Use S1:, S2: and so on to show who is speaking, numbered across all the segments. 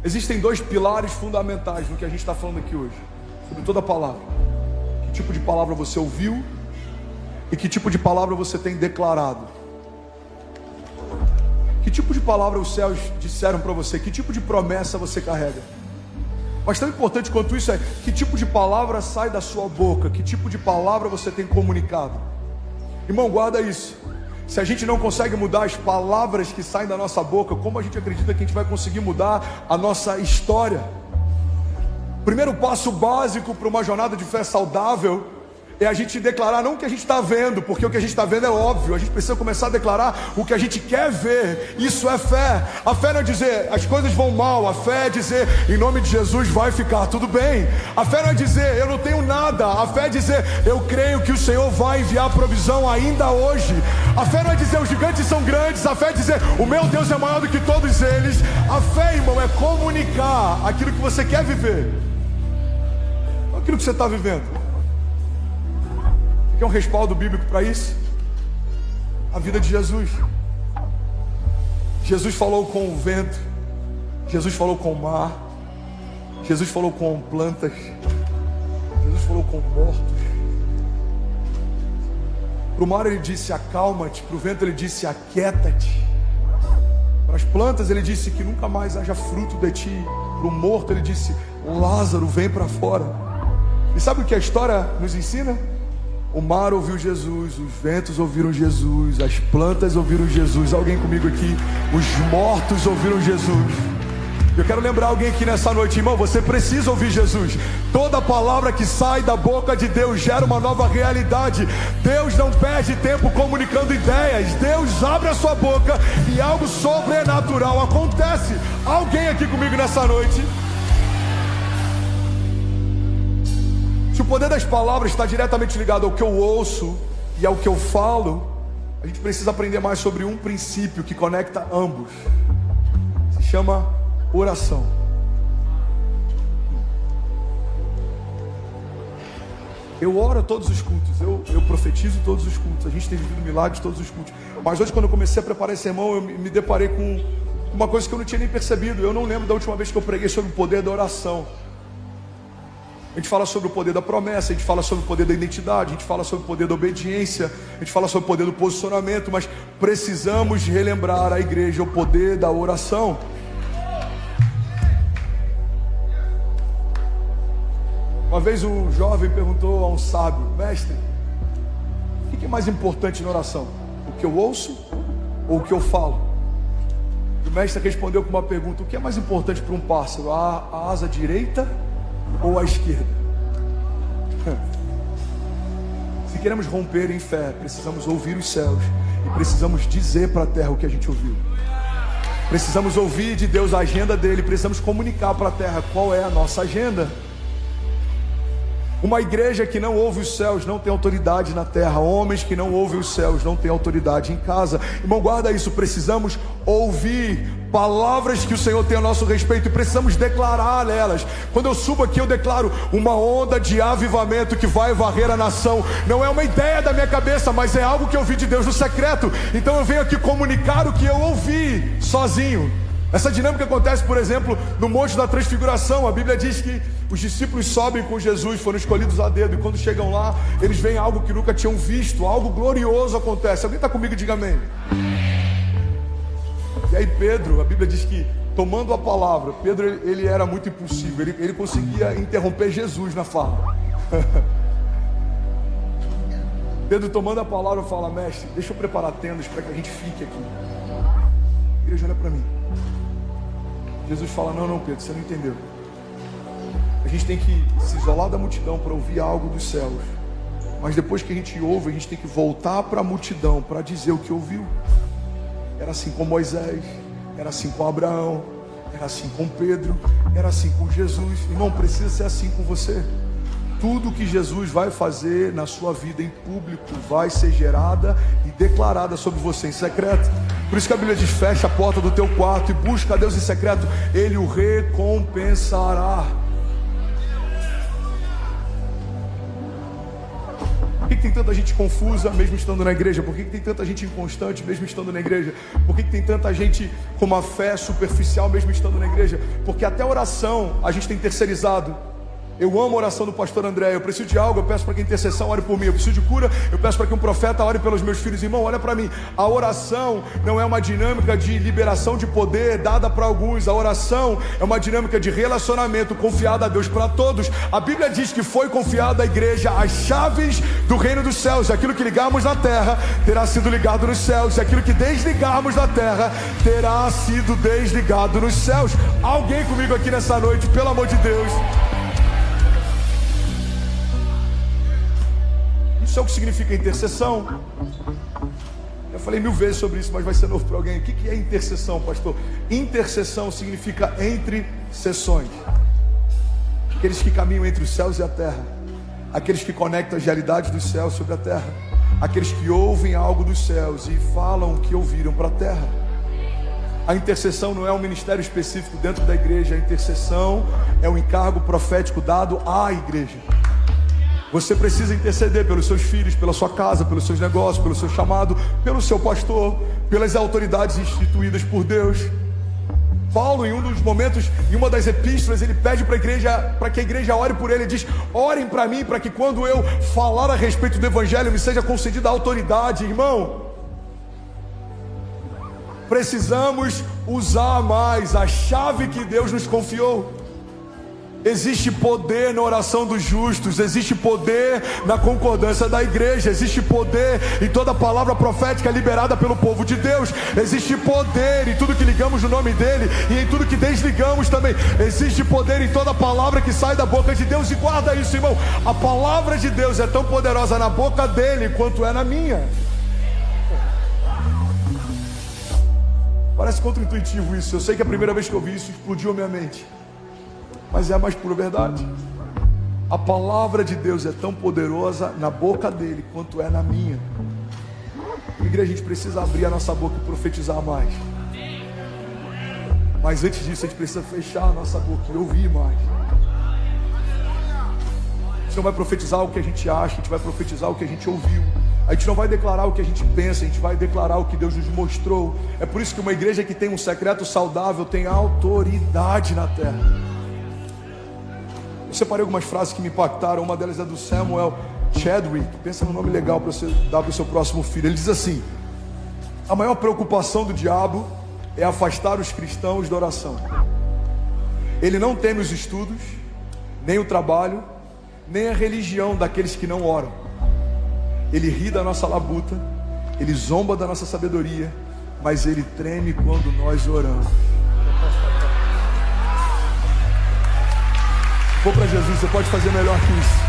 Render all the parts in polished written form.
S1: Existem dois pilares fundamentais no que a gente está falando aqui hoje, sobre toda a palavra. Que tipo de palavra você ouviu e que tipo de palavra você tem declarado. Que tipo de palavra os céus disseram para você, que tipo de promessa você carrega. Mas tão importante quanto isso é que tipo de palavra sai da sua boca, que tipo de palavra você tem comunicado. Irmão, guarda isso. Se a gente não consegue mudar as palavras que saem da nossa boca, como a gente acredita que a gente vai conseguir mudar a nossa história? O primeiro passo básico para uma jornada de fé saudável é a gente declarar não o que a gente está vendo, porque o que a gente está vendo é óbvio. A gente precisa começar a declarar o que a gente quer ver. Isso é fé. A fé não é dizer as coisas vão mal. A fé é dizer em nome de Jesus vai ficar tudo bem. A fé não é dizer eu não tenho nada. A fé é dizer eu creio que o Senhor vai enviar provisão ainda hoje. A fé não é dizer os gigantes são grandes. A fé é dizer o meu Deus é maior do que todos eles. A fé, irmão, é comunicar aquilo que você quer viver, não aquilo que você está vivendo. Quer um respaldo bíblico para isso? A vida de Jesus. Jesus falou com o vento, Jesus falou com o mar, Jesus falou com plantas, Jesus falou com mortos. Para o mar ele disse acalma-te, para o vento ele disse aquieta-te, para as plantas ele disse que nunca mais haja fruto de ti, para o morto ele disse Lázaro vem para fora. E sabe o que a história nos ensina? O mar ouviu Jesus, os ventos ouviram Jesus, as plantas ouviram Jesus. Alguém comigo aqui? Os mortos ouviram Jesus. Eu quero lembrar alguém aqui nessa noite, irmão, você precisa ouvir Jesus. Toda palavra que sai da boca de Deus gera uma nova realidade. Deus não perde tempo comunicando ideias. Deus abre a sua boca e algo sobrenatural acontece. Alguém aqui comigo nessa noite? Se o poder das palavras está diretamente ligado ao que eu ouço e ao que eu falo, a gente precisa aprender mais sobre um princípio que conecta ambos. Se chama oração. Eu oro todos os cultos, eu profetizo todos os cultos, a gente tem vivido milagres todos os cultos. Mas hoje, quando eu comecei a preparar esse sermão, eu me deparei com uma coisa que eu não tinha nem percebido. Eu não lembro da última vez que eu preguei sobre o poder da oração. A gente fala sobre o poder da promessa, a gente fala sobre o poder da identidade, a gente fala sobre o poder da obediência, a gente fala sobre o poder do posicionamento, mas precisamos relembrar a igreja o poder da oração. Uma vez um jovem perguntou a um sábio: mestre, o que é mais importante na oração? O que eu ouço ou o que eu falo? E o mestre respondeu com uma pergunta: o que é mais importante para um pássaro, a asa direita ou à esquerda? Se queremos romper em fé, precisamos ouvir os céus e precisamos dizer para a terra o que a gente ouviu. Precisamos ouvir de Deus a agenda dele, precisamos comunicar para a terra qual é a nossa agenda. Uma igreja que não ouve os céus não tem autoridade na terra. Homens que não ouvem os céus não têm autoridade em casa. Irmão, guarda isso. Precisamos ouvir palavras que o Senhor tem a nosso respeito e precisamos declarar elas. Quando eu subo aqui, eu declaro uma onda de avivamento que vai varrer a nação. Não é uma ideia da minha cabeça, mas é algo que eu ouvi de Deus no secreto. Então eu venho aqui comunicar o que eu ouvi sozinho. Essa dinâmica acontece, por exemplo, no Monte da Transfiguração. A Bíblia diz que os discípulos sobem com Jesus, foram escolhidos a dedo, e quando chegam lá, eles veem algo que nunca tinham visto, algo glorioso acontece. Alguém está comigo? Diga amém. E aí Pedro, a Bíblia diz que, tomando a palavra, Pedro ele era muito impulsivo, ele conseguia interromper Jesus na fala. Pedro, tomando a palavra, fala: mestre, deixa eu preparar tendas para que a gente fique aqui. A igreja, olha para mim. Jesus fala: não Pedro, você não entendeu. A gente tem que se isolar da multidão para ouvir algo dos céus. Mas depois que a gente ouve, a gente tem que voltar para a multidão para dizer o que ouviu. Era assim com Moisés, era assim com Abraão, era assim com Pedro, era assim com Jesus. Irmão, precisa ser assim com você. Tudo que Jesus vai fazer na sua vida em público vai ser gerada e declarada sobre você em secreto. Por isso que a Bíblia diz: fecha a porta do teu quarto e busca a Deus em secreto, Ele o recompensará. O que tem tanta gente confusa mesmo estando na igreja? Por que tem tanta gente inconstante mesmo estando na igreja? Por que tem tanta gente com uma fé superficial mesmo estando na igreja? Porque até a oração a gente tem terceirizado. Eu amo a oração do pastor André. Eu preciso de algo, eu peço para que a intercessão ore por mim. Eu preciso de cura, eu peço para que um profeta ore pelos meus filhos. Irmão, olha para mim. A oração não é uma dinâmica de liberação de poder dada para alguns. A oração é uma dinâmica de relacionamento confiada a Deus para todos. A Bíblia diz que foi confiada à igreja as chaves do reino dos céus. Aquilo que ligarmos na terra terá sido ligado nos céus. E aquilo que desligarmos na terra terá sido desligado nos céus. Alguém comigo aqui nessa noite, pelo amor de Deus. Isso é o que significa intercessão. Eu falei 1000 vezes sobre isso, mas vai ser novo para alguém. O que é intercessão, pastor? Intercessão significa entre sessões. Aqueles que caminham entre os céus e a terra. Aqueles que conectam as realidades dos céus sobre a terra. Aqueles que ouvem algo dos céus e falam o que ouviram para a terra. A intercessão não é um ministério específico dentro da igreja. A intercessão é um encargo profético dado à igreja. Você precisa interceder pelos seus filhos, pela sua casa, pelos seus negócios, pelo seu chamado, pelo seu pastor, pelas autoridades instituídas por Deus. Paulo, em um dos momentos, em uma das epístolas, ele pede para a igreja, para que a igreja ore por ele. Ele diz: orem para mim, para que quando eu falar a respeito do evangelho me seja concedida a autoridade. Irmão, precisamos usar mais a chave que Deus nos confiou. Existe poder na oração dos justos, existe poder na concordância da igreja, existe poder em toda palavra profética liberada pelo povo de Deus, existe poder em tudo que ligamos no nome dele e em tudo que desligamos também. Existe poder em toda palavra que sai da boca de Deus. E guarda isso, irmão, a palavra de Deus é tão poderosa na boca dele quanto é na minha. Parece contra-intuitivo isso. Eu sei que a primeira vez que eu vi isso explodiu a minha mente, mas é a mais pura verdade. A palavra de Deus é tão poderosa na boca dele quanto é na minha. Igreja, a gente precisa abrir a nossa boca e profetizar mais. Mas antes disso, a gente precisa fechar a nossa boca e ouvir mais. A gente não vai profetizar o que a gente acha, a gente vai profetizar o que a gente ouviu. A gente não vai declarar o que a gente pensa, a gente vai declarar o que Deus nos mostrou. É por isso que uma igreja que tem um secreto saudável tem autoridade na terra. Eu separei algumas frases que me impactaram. Uma delas é do Samuel Chadwick. Pensa no nome legal para você dar para o seu próximo filho. Ele diz assim: a maior preocupação do diabo é afastar os cristãos da oração. Ele não teme os estudos, nem o trabalho, nem a religião daqueles que não oram. Ele ri da nossa labuta, ele zomba da nossa sabedoria, mas ele treme quando nós oramos. Vou para Jesus, você pode fazer melhor que isso.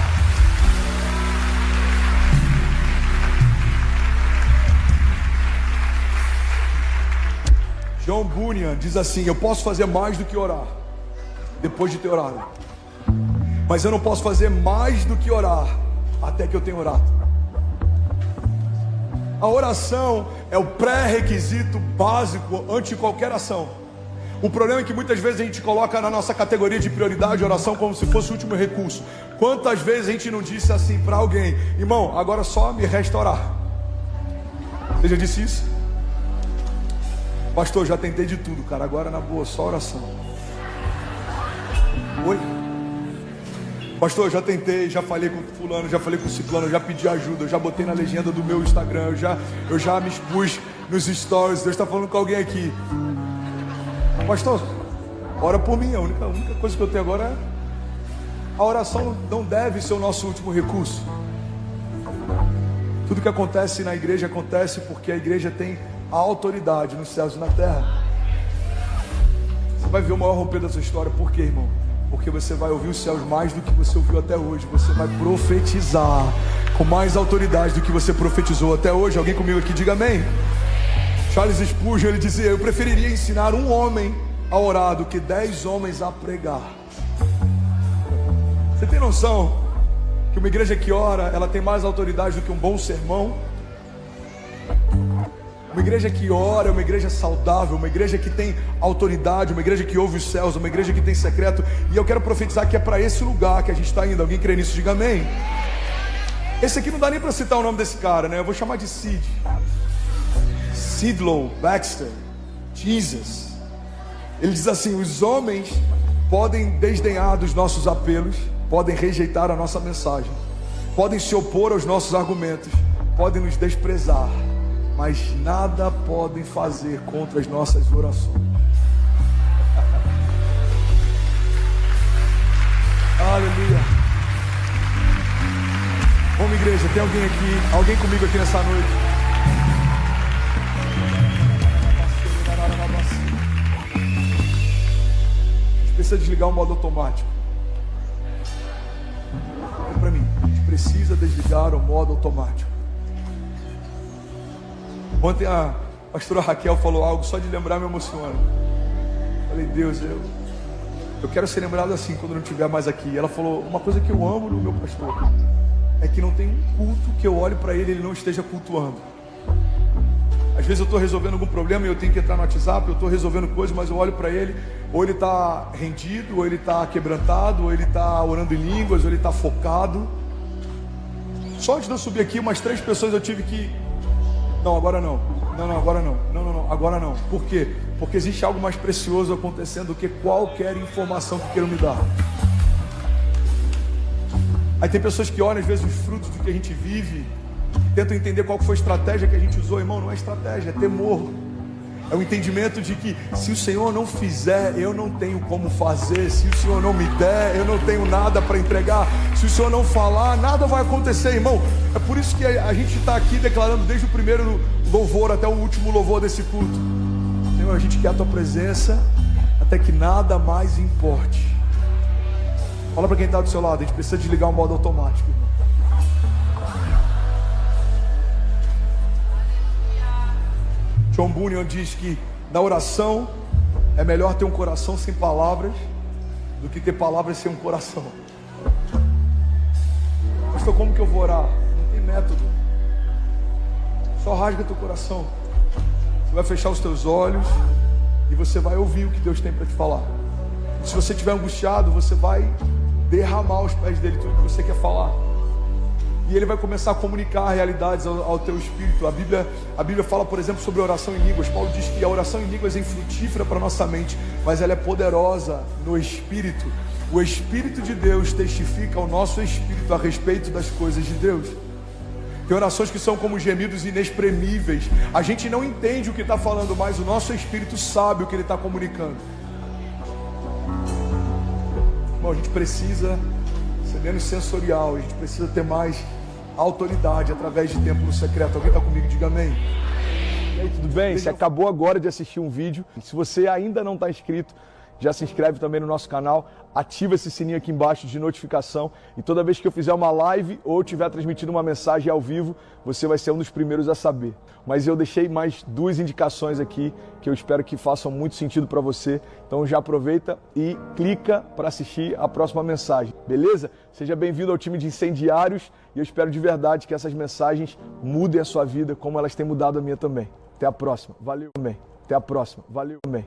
S1: John Bunyan diz assim: eu posso fazer mais do que orar, depois de ter orado, mas eu não posso fazer mais do que orar, até que eu tenha orado. A oração é o pré-requisito básico antes de qualquer ação. O problema é que muitas vezes a gente coloca na nossa categoria de prioridade a oração como se fosse o último recurso. Quantas vezes a gente não disse assim para alguém: irmão, agora só me resta orar? Você já disse isso? Pastor, já tentei de tudo, cara, agora na boa, só oração. Oi? Pastor, já tentei, já falei com fulano, já falei com ciclano, já pedi ajuda, eu já botei na legenda do meu Instagram, eu já me expus nos stories. Deus está falando com alguém aqui. Pastor, ora por mim. A única coisa que eu tenho agora é a oração. Não deve ser o nosso último recurso. Tudo que acontece na igreja acontece porque a igreja tem a autoridade nos céus e na terra. Você vai ver o maior romper dessa história. Por quê, irmão? Porque você vai ouvir os céus mais do que você ouviu até hoje. Você vai profetizar com mais autoridade do que você profetizou até hoje. Alguém comigo aqui, diga amém. Charles Spurgeon, ele dizia: eu preferiria ensinar um homem a orar do que 10 homens a pregar. Você tem noção que uma igreja que ora, ela tem mais autoridade do que um bom sermão? Uma igreja que ora é uma igreja saudável, uma igreja que tem autoridade, uma igreja que ouve os céus, uma igreja que tem secreto. E eu quero profetizar que é para esse lugar que a gente está indo. Alguém crê nisso? Diga amém. Esse aqui não dá nem para citar o nome desse cara, né? Eu vou chamar de Sid. Sidlow Baxter, Jesus. Ele diz assim: os homens podem desdenhar dos nossos apelos, podem rejeitar a nossa mensagem, podem se opor aos nossos argumentos, podem nos desprezar, mas nada podem fazer contra as nossas orações. Aleluia. Vamos, igreja, tem alguém aqui, alguém comigo aqui nessa noite? A gente precisa desligar o modo automático. Olha para mim, a gente precisa desligar o modo automático. Ontem a pastora Raquel falou algo, só de lembrar me emociona. Falei, Deus, eu quero ser lembrado assim quando não estiver mais aqui. Ela falou, uma coisa que eu amo no meu pastor é que não tem um culto que eu olhe para ele e ele não esteja cultuando. Às vezes eu estou resolvendo algum problema e eu tenho que entrar no WhatsApp, eu estou resolvendo coisas, mas eu olho para ele, ou ele está rendido, ou ele está quebrantado, ou ele está orando em línguas, ou ele está focado. Só antes de eu subir aqui, umas 3 pessoas eu tive que... Não, agora não. Não, agora não. Não, agora não. Por quê? Porque existe algo mais precioso acontecendo do que qualquer informação que queiram me dar. Aí tem pessoas que olham às vezes os frutos do que a gente vive, tentam entender qual foi a estratégia que a gente usou. Irmão, não é estratégia, é temor. É o entendimento de que se o Senhor não fizer, eu não tenho como fazer. Se o Senhor não me der, eu não tenho nada para entregar. Se o Senhor não falar, nada vai acontecer, irmão. É por isso que a gente está aqui declarando desde o primeiro louvor até o último louvor desse culto. Senhor, a gente quer a Tua presença até que nada mais importe. Fala para quem está do seu lado, a gente precisa desligar o modo automático, irmão. John Bunyan diz que na oração é melhor ter um coração sem palavras do que ter palavras sem um coração. Pastor, como que eu vou orar? Não tem método. Só rasga teu coração. Você vai fechar os teus olhos e você vai ouvir o que Deus tem para te falar. E se você estiver angustiado, você vai derramar aos pés dele tudo que você quer falar. E ele vai começar a comunicar realidades ao teu espírito. A Bíblia fala, por exemplo, sobre a oração em línguas. Paulo diz que a oração em línguas é infrutífera para a nossa mente, mas ela é poderosa no espírito. O Espírito de Deus testifica ao nosso espírito a respeito das coisas de Deus. Tem orações que são como gemidos inexprimíveis. A gente não entende o que está falando, mas o nosso espírito sabe o que ele está comunicando. Bom, a gente precisa ser menos sensorial, a gente precisa ter mais autoridade através de tempo no secreto. Alguém está comigo? Diga amém.
S2: E aí, tudo bem? Você acabou agora de assistir um vídeo. Se você ainda não está inscrito, já se inscreve também no nosso canal, ativa esse sininho aqui embaixo de notificação e toda vez que eu fizer uma live ou estiver transmitindo uma mensagem ao vivo, você vai ser um dos primeiros a saber. Mas eu deixei mais 2 indicações aqui que eu espero que façam muito sentido para você. Então já aproveita e clica para assistir a próxima mensagem, beleza? Seja bem-vindo ao time de incendiários e eu espero de verdade que essas mensagens mudem a sua vida como elas têm mudado a minha também. Até a próxima. Valeu também. Até a próxima. Valeu também.